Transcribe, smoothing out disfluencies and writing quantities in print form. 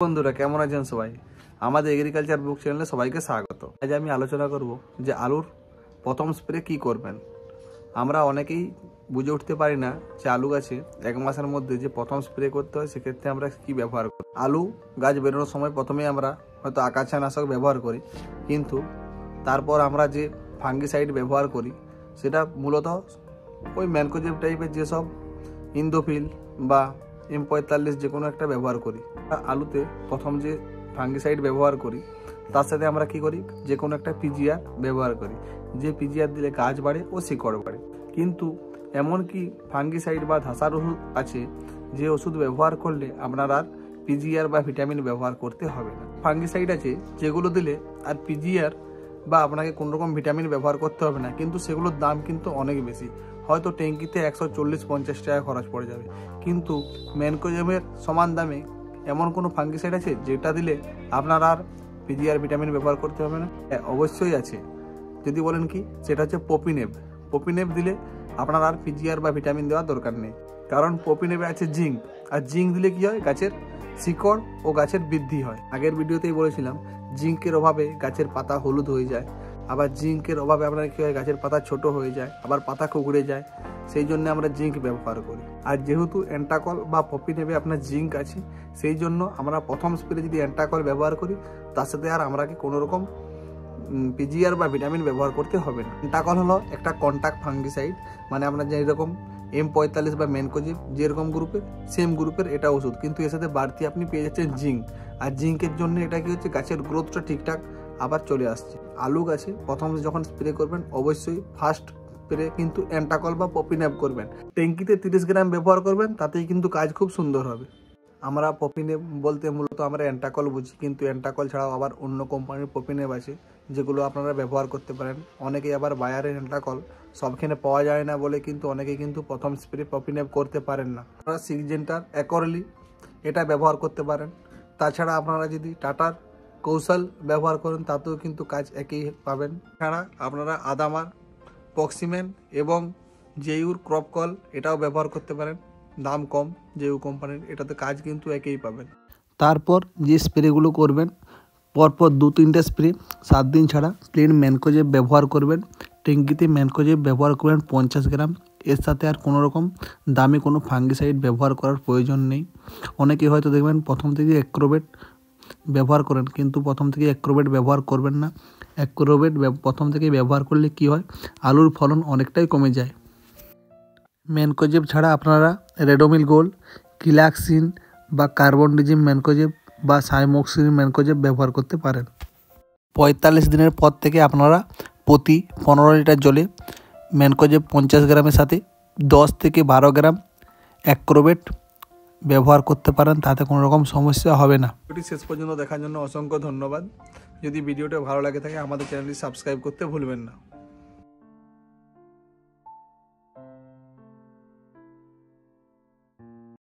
বন্ধুরা কেমন আছেন সবাই? আমাদের এগ্রিকালচার বুক চ্যানেলে সবাইকে স্বাগত। আজ আমি আলোচনা করব যে আলুর প্রথম স্প্রে কি করবেন। আমরা অনেকেই বুঝে উঠতে পারি না যে আলু গাছে 1 মাসের মধ্যে যে প্রথম স্প্রে করতে হয় সেক্ষেত্রে আমরা কি ব্যবহার করি। আলু গাছ বেরোনোর সময় প্রথমেই আমরা হয়তো আগাছানাশক ব্যবহার করি, কিন্তু তারপর আমরা যে ফাঙ্গিসাইড ব্যবহার করি সেটা মূলত ওই ম্যানকোজেব টাইপের যেসব ইন্দোফিল বা M45 যে কোনো একটা ব্যবহার করি। আলুতে প্রথম যে ফাঙ্গিসাইড ব্যবহার করি তার সাথে আমরা কি করি, যে কোনো একটা পিজিআর ব্যবহার করি, যে পিজিআর দিলে গাছ বাড়ে ও শিকড় বাড়ে। কিন্তু এমন কি ফাঙ্গিসাইড বা ধাসার ওষুধ আছে যে ওষুধ ব্যবহার করলে আপনার আর পিজিআর বা ভিটামিন ব্যবহার করতে হবে না। ফাঙ্গিসাইড আছে যেগুলো দিলে আর পিজিআর বা আপনাকে কোনো রকম ভিটামিন ব্যবহার করতে হবে না, কিন্তু সেগুলোর দাম কিন্তু অনেক বেশি। হয়তো ট্যাঙ্কিতে 140-50 টাকা খরচ পড়ে যাবে, কিন্তু ম্যানকোজেবের সমান দামে এমন কোনো ফাঙ্গিসাইড আছে যেটা দিলে আপনার আর পিজিআর ভিটামিন ব্যবহার করতে হবে না? অবশ্যই আছে। যদি বলেন কি, সেটা হচ্ছে পপিনেব। পপিনেব দিলে আপনার আর পিজিআর বা ভিটামিন দেওয়ার দরকার নেই, কারণ পপিনেবে আছে জিঙ্ক, আর জিঙ্ক দিলে কি হয়, গাছের শিকড় ও গাছের বৃদ্ধি হয়। আগের ভিডিওতেই বলেছিলাম জিঙ্কের অভাবে গাছের পাতা হলুদ হয়ে যায়, আবার জিঙ্কের অভাবে আপনার কী হয়, গাছের পাতা ছোট হয়ে যায়, আবার পাতা কুঁকড়ে যায়। সেই জন্য আমরা জিঙ্ক ব্যবহার করি। আর যেহেতু অ্যান্টাকল বা পপিনেবে আপনার জিঙ্ক আছে, সেই জন্য আমরা প্রথম স্প্রে যদি অ্যান্টাকল ব্যবহার করি তার সাথে আর আমরাকে কোনো রকম পিজিআর বা ভিটামিন ব্যবহার করতে হবে না। অ্যান্টাকল হলো একটা কন্ট্যাক্ট ফাঙ্গিসাইড, মানে আপনার যেরকম M45 বা ম্যানকোজেব যেরকম গ্রুপের, সেম গ্রুপের এটা ওষুধ, কিন্তু এর সাথে বাড়তি আপনি পেয়ে যাচ্ছেন জিঙ্ক। আর জিঙ্কের জন্য এটা কি হচ্ছে, গাছের গ্রোথটা ঠিকঠাক আবার চলে আসছে। আলু গাছে প্রথম যখন স্প্রে করবেন অবশ্যই ফার্স্ট স্প্রে কিন্তু অ্যান্টাকল বা পপিনেব করবেন। ট্যাঙ্কিতে 30 গ্রাম ব্যবহার করবেন, তাতেই কিন্তু কাজ খুব সুন্দর হবে। আমরা পপিনেব বলতে মূলত আমরা অ্যান্টাকল বুঝি, কিন্তু অ্যান্টাকল ছাড়াও আবার অন্য কোম্পানির পপিনেব আছে যেগুলো আপনারা ব্যবহার করতে পারেন। অনেকেই আবার বায়ারের অ্যান্টাকল সবখানে পাওয়া যায় না বলে কিন্তু অনেকেই কিন্তু প্রথম স্প্রে পপিনেব করতে পারেন না। আপনারা সিগজেন্টার অ্যাকরলি এটা ব্যবহার করতে পারেন। তাছাড়া আপনারা যদি টাটার কৌশল ব্যবহার করেন তাতেও কিন্তু কাজ একই পাবেন। এছাড়া আপনারা আদামার, পক্সিমেন এবং জেইউর ক্রপকল এটাও ব্যবহার করতে পারেন, দাম কম জেইউ কোম্পানির, এটাতে কাজ কিন্তু একই পাবেন। তারপর যে স্প্রেগুলো করবেন, পরপর 2-3টে স্প্রে 7 দিন ছাড়া প্লেন ম্যানকোজেব ব্যবহার করবেন। ট্যাঙ্কিতে ম্যানকোজেব ব্যবহার করবেন 50 গ্রাম। এর সাথে আর কোনো রকম দামি কোনো ফাঙ্গিসাইড ব্যবহার করার প্রয়োজন নেই। অনেকে হয়তো দেখবেন প্রথম থেকে অ্যাক্রোবেট ব্যবহার করেন, কিন্তু প্রথম থেকে অ্যাক্রোবেট ব্যবহার করবেন না। অ্যাক্রোবেট প্রথম থেকে ব্যবহার করলে কি হয়, আলুর ফলন অনেকটাই কমে যায়। ম্যানকোজেব ছাড়া আপনারা রেডোমিল গোল্ড, কিলাক্সিন বা কার্বনডিজিম ম্যানকোজেব বা সাইমোক্সিন ম্যানকোজেব ব্যবহার করতে পারেন। 45 দিনের পর থেকে আপনারা প্রতি 15 লিটার জলে ম্যানকোজেব 50 গ্রামের সাথে 10 থেকে 12 গ্রাম অ্যাক্রোবেট ব্যবহার করতে পারেন, তাতে কোনো রকম সমস্যা হবে না। ভিডিওটি শেষ পর্যন্ত দেখার জন্য অসংখ্য ধন্যবাদ। যদি ভিডিওটা ভালো লাগে থাকে আমাদের চ্যানেলটি সাবস্ক্রাইব করতে ভুলবেন না।